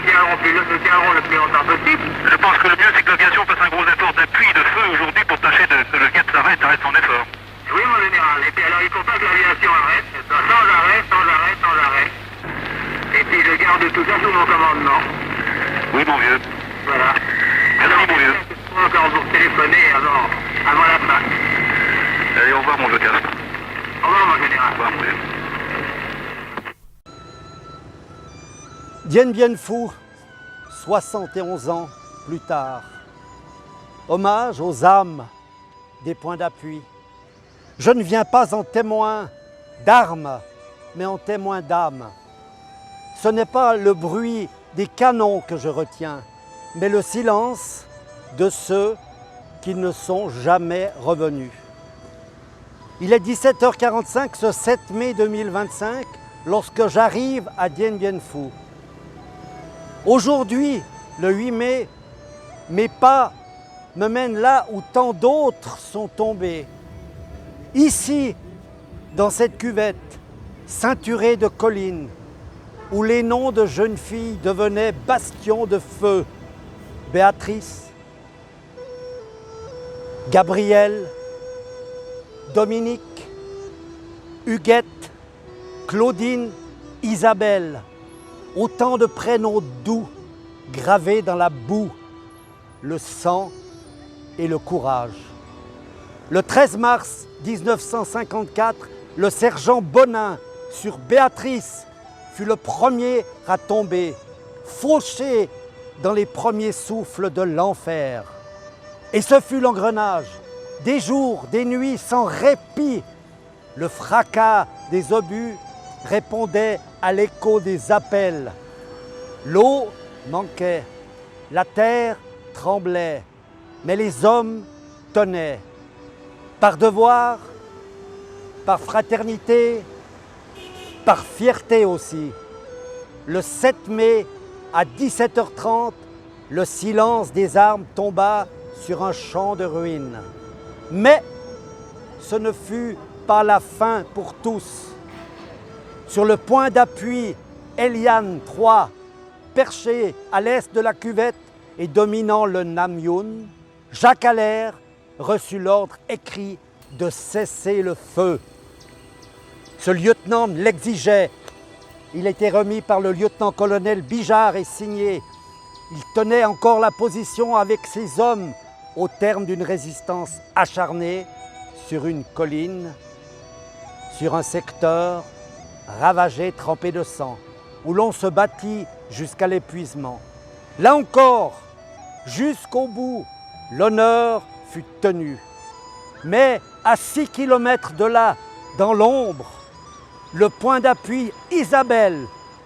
nous tiendrons le plus longtemps possible. Je pense que le mieux, c'est que l'aviation fasse un gros effort d'appui de feu aujourd'hui pour tâcher que le jet s'arrête son effort. Oui, mon général. Et puis alors, il ne faut pas que l'aviation arrête. Sans arrêt, sans arrêt, sans arrêt. Et puis je garde tout ça sous mon commandement. Oui, mon vieux. Voilà. Merci, mon vieux. Je peux encore vous téléphoner avant la fin. Allez, au revoir, mon vieux Castre. Au revoir, mon général. Au revoir, mon vieux. Dien Bien Phu, 71 ans plus tard. Hommage aux âmes des points d'appui. Je ne viens pas en témoin d'armes, mais en témoin d'âme. Ce n'est pas le bruit des canons que je retiens, mais le silence de ceux qui ne sont jamais revenus. Il est 17h45 ce 7 mai 2025 lorsque j'arrive à Dien Bien Phu. Aujourd'hui, le 8 mai, mes pas me mènent là où tant d'autres sont tombés. Ici, dans cette cuvette, ceinturée de collines, où les noms de jeunes filles devenaient bastions de feu. Béatrice, Gabrielle, Dominique, Huguette, Claudine, Isabelle. Autant de prénoms doux, gravés dans la boue, le sang et le courage. Le 13 mars 1954, le sergent Bonin sur Béatrice fut le premier à tomber, fauché dans les premiers souffles de l'enfer. Et ce fut l'engrenage, des jours, des nuits sans répit. Le fracas des obus répondait à l'écho des appels. L'eau manquait, la terre tremblait, mais les hommes tenaient. Par devoir, par fraternité, par fierté aussi. Le 7 mai à 17h30, le silence des armes tomba sur un champ de ruines. Mais ce ne fut pas la fin pour tous. Sur le point d'appui Eliane 3, perché à l'est de la cuvette et dominant le Namyun, Jacques Allaire reçut l'ordre écrit de cesser le feu. Ce lieutenant l'exigeait. Il était remis par le lieutenant-colonel Bijard et signé. Il tenait encore la position avec ses hommes au terme d'une résistance acharnée sur une colline, sur un secteur ravagé, trempé de sang, où l'on se battit jusqu'à l'épuisement. Là encore, jusqu'au bout, l'honneur fut tenu. Mais à 6 kilomètres de là, dans l'ombre, le point d'appui Isabelle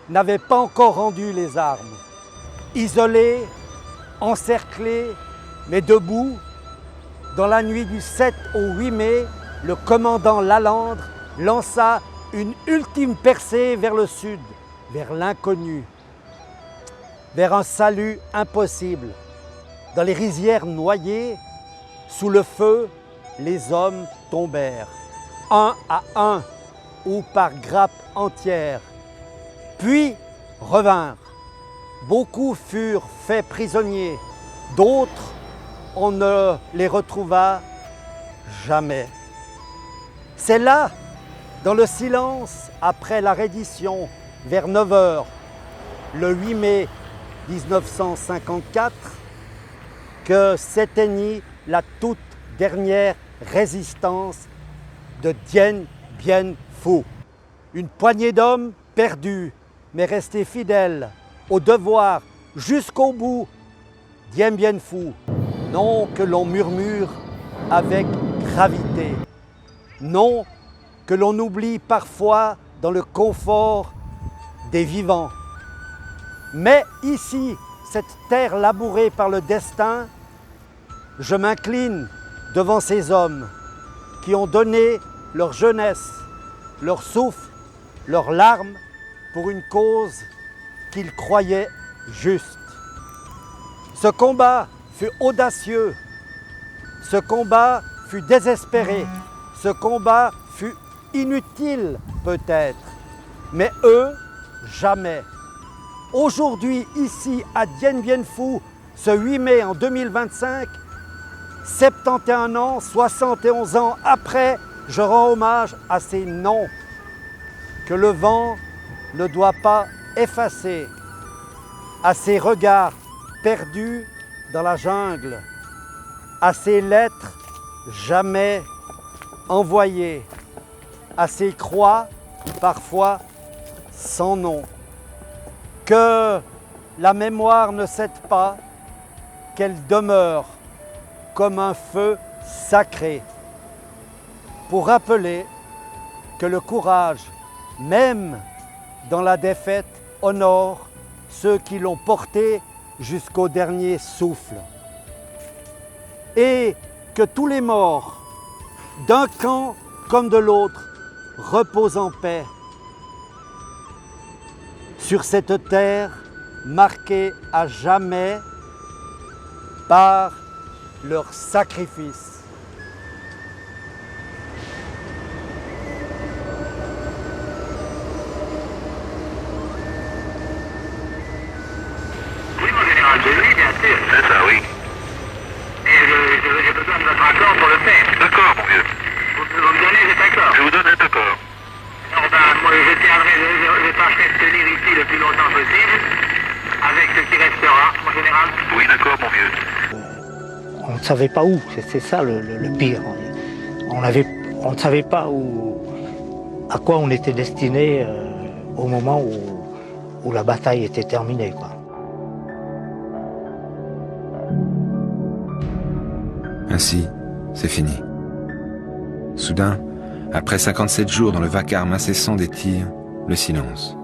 n'avait pas encore rendu les armes. Isolé, encerclé, mais debout, dans la nuit du 7 au 8 mai, le commandant Lalande lança une ultime percée vers le sud, vers l'inconnu, vers un salut impossible. Dans les rizières noyées, sous le feu, les hommes tombèrent, un à un ou par grappes entières, puis revinrent. Beaucoup furent faits prisonniers, d'autres, on ne les retrouva jamais. C'est là, dans le silence, après la reddition, vers 9h, le 8 mai 1954, que s'éteignit la toute dernière résistance de Dien Bien Phu. Une poignée d'hommes perdus, mais restés fidèles au devoir jusqu'au bout. Dien Bien Phu, nom que l'on murmure avec gravité, nom que l'on oublie parfois dans le confort des vivants. Mais ici, cette terre labourée par le destin, je m'incline devant ces hommes qui ont donné leur jeunesse, leur souffle, leurs larmes pour une cause qu'ils croyaient juste. Ce combat fut audacieux, ce combat fut désespéré, ce combat fut inutile peut-être, mais eux, jamais. Aujourd'hui, ici à Dien Bien Phu, ce 8 mai en 2025, 71 ans, 71 ans après, je rends hommage à ces noms que le vent ne doit pas effacer, à ces regards perdus dans la jungle, à ces lettres jamais envoyées, à ces croix parfois sans nom. Que la mémoire ne cède pas, qu'elle demeure comme un feu sacré pour rappeler que le courage, même dans la défaite, honore ceux qui l'ont porté jusqu'au dernier souffle. Et que tous les morts, d'un camp comme de l'autre, reposent en paix sur cette terre marquée à jamais par leur sacrifice. Oui, mon général, oui, bien sûr. C'est ça, oui. Et j'ai besoin de votre accord pour le faire. D'accord, mon vieux. Vous me donnez cet accord. Je vous donne cet accord. Alors ben, moi je tâcherai de tenir ici le plus longtemps possible, avec ce qui restera, mon général. Oui, d'accord, mon vieux. On ne savait pas où, c'est ça le pire. On ne savait pas à quoi on était destiné au moment où la bataille était terminée, quoi. Ainsi, c'est fini. Soudain, après 57 jours dans le vacarme incessant des tirs, le silence.